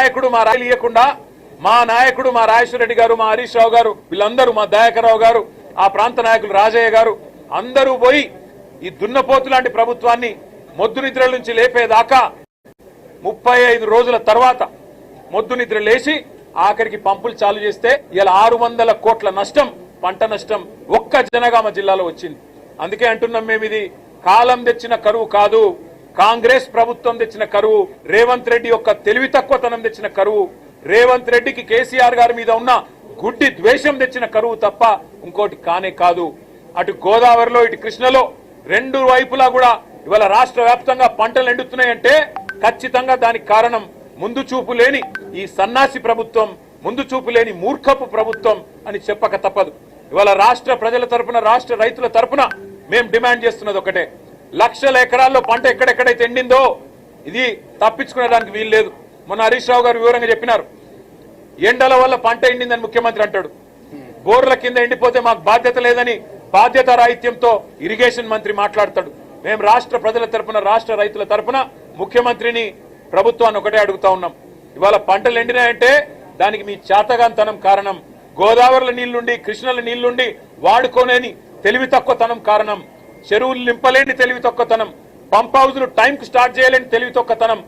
నాయకుడు మా రాయలు ఇవ్వకుండా మా నాయకుడు మా రాజేశ్వర రెడ్డి గారు, మా హరీష్ రావు గారు, వీళ్ళందరూ, మా దయాకర్ రావు గారు, ఆ ప్రాంత నాయకులు రాజయ్య గారు అందరూ పోయి ఈ దున్నపోతు లాంటి ప్రభుత్వాన్ని మొద్దు నిద్రల నుంచి లేపేదాకా 35 రోజుల తర్వాత మొద్దు నిద్ర లేచి ఆఖరికి పంపులు చాలు చేస్తే ఇలా 600 కోట్ల నష్టం, పంట నష్టం ఒక్క జనగామ జిల్లాలో వచ్చింది. అందుకే అంటున్నాం మేము, ఇది కాలం తెచ్చిన కరువు కాదు, కాంగ్రెస్ ప్రభుత్వం తెచ్చిన కరువు, రేవంత్ రెడ్డి యొక్క తెలివి తక్కువతనం తెచ్చిన కరువు, రేవంత్ రెడ్డికి కేసీఆర్ గారి మీద ఉన్న గుడ్డి ద్వేషం తెచ్చిన కరువు తప్ప ఇంకోటి కానే కాదు. అటు గోదావరిలో ఇటు కృష్ణలో రెండు వైపులా కూడా ఇవాళ రాష్ట్ర వ్యాప్తంగా పంటలు ఎండుతున్నాయంటే ఖచ్చితంగా దానికి కారణం ముందు చూపు లేని ఈ సన్నాసి ప్రభుత్వం, ముందు చూపు లేని మూర్ఖపు ప్రభుత్వం అని చెప్పక తప్పదు. ఇవాళ రాష్ట్ర ప్రజల తరపున, రాష్ట్ర రైతుల తరపున మేము డిమాండ్ చేస్తున్నది ఒకటే, లక్షల ఎకరాల్లో పంట ఎక్కడెక్కడైతే ఎండిందో ఇది తప్పించుకునేదానికి వీలు లేదు. మొన్న హరీష్ రావు గారు వివరంగా చెప్పినారు, ఎండల వల్ల పంట ఎండిందని ముఖ్యమంత్రి అంటాడు, బోర్ల కింద ఎండిపోతే మాకు బాధ్యత లేదని బాధ్యత రాహిత్యంతో ఇరిగేషన్ మంత్రి మాట్లాడతాడు. మేము రాష్ట్ర ప్రజల తరపున, రాష్ట్ర రైతుల తరపున ముఖ్యమంత్రిని, ప్రభుత్వాన్ని ఒకటే అడుగుతా ఉన్నాం, ఇవాళ పంటలు ఎండినాయంటే దానికి మీ చాతగాంతనం కారణం, గోదావరిలో నీళ్లుండి కృష్ణల నీళ్లుండి వాడుకోలేని తెలివి తక్కువతనం కారణం, చెరువులు నింపలేని తెలివి తక్కువతనం, పంప్ హౌజులు టైంకి స్టార్ట్ చేయలేని తెలివి తక్కువతనం,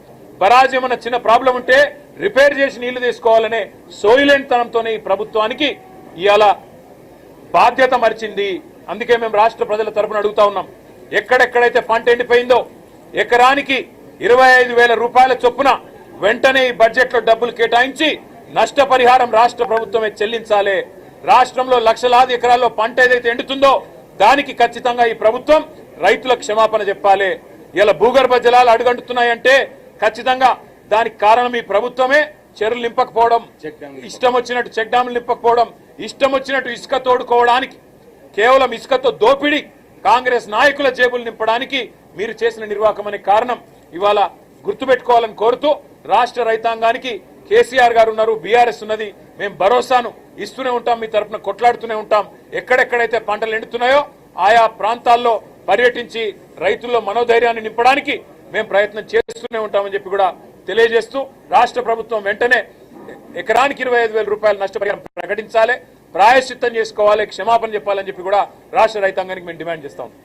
బరాజ్ ఏమన్నా చిన్న ప్రాబ్లం ఉంటే రిపేర్ చేసి నీళ్లు తీసుకోవాలనే సోయిలేని తనంతోనే ఈ ప్రభుత్వానికి ఇవాళ బాధ్యత మరిచింది. అందుకే మేము రాష్ట్ర ప్రజల తరపున అడుగుతా ఉన్నాం, ఎక్కడెక్కడైతే పంట ఎండిపోయిందో ఎకరానికి 25,000 రూపాయల చొప్పున వెంటనే ఈ బడ్జెట్ లో డబ్బులు కేటాయించి నష్టపరిహారం రాష్ట్ర ప్రభుత్వమే చెల్లించాలి. రాష్ట్రంలో లక్షలాది ఎకరాల్లో పంట ఏదైతే ఎండుతుందో దానికి ఖచ్చితంగా ఈ ప్రభుత్వం రైతులకు క్షమాపణ చెప్పాలి. ఇలా భూగర్భ జలాలు అడుగంటున్నాయంటే ఖచ్చితంగా దానికి కారణం ఈ ప్రభుత్వమే. చెరువులు నింపకపోవడం, ఇష్టం వచ్చినట్టు చెక్ డ్యాములు నింపకపోవడం, ఇష్టం వచ్చినట్టు ఇసుక తోడుకోవడానికి, కేవలం ఇసుకతో దోపిడీ కాంగ్రెస్ నాయకుల జేబులు నింపడానికి మీరు చేసిన నిర్వాహకం అనే కారణం ఇవాళ గుర్తుపెట్టుకోవాలని కోరుతూ, రాష్ట్ర రైతాంగానికి కేసీఆర్ గారు ఉన్నారు, బీఆర్ఎస్ ఉన్నది, మేము భరోసాను ఇస్తూనే ఉంటాం, మీ తరఫున కొట్లాడుతూనే ఉంటాం. ఎక్కడెక్కడైతే పంటలు ఎండుతున్నాయో ఆయా ప్రాంతాల్లో పర్యటించి రైతుల్లో మనోధైర్యాన్ని నింపడానికి మేము ప్రయత్నం చేస్తూనే ఉంటామని చెప్పి కూడా తెలియజేస్తూ, రాష్ట్ర ప్రభుత్వం వెంటనే ఎకరానికి 25,000 రూపాయల నష్టపరిహారం ప్రకటించాలి, ప్రాయశ్చిత్తం చేసుకోవాలి, క్షమాపణ చెప్పాలని చెప్పి కూడా రాష్ట్ర రైతాంగానికి మేము డిమాండ్ చేస్తాం.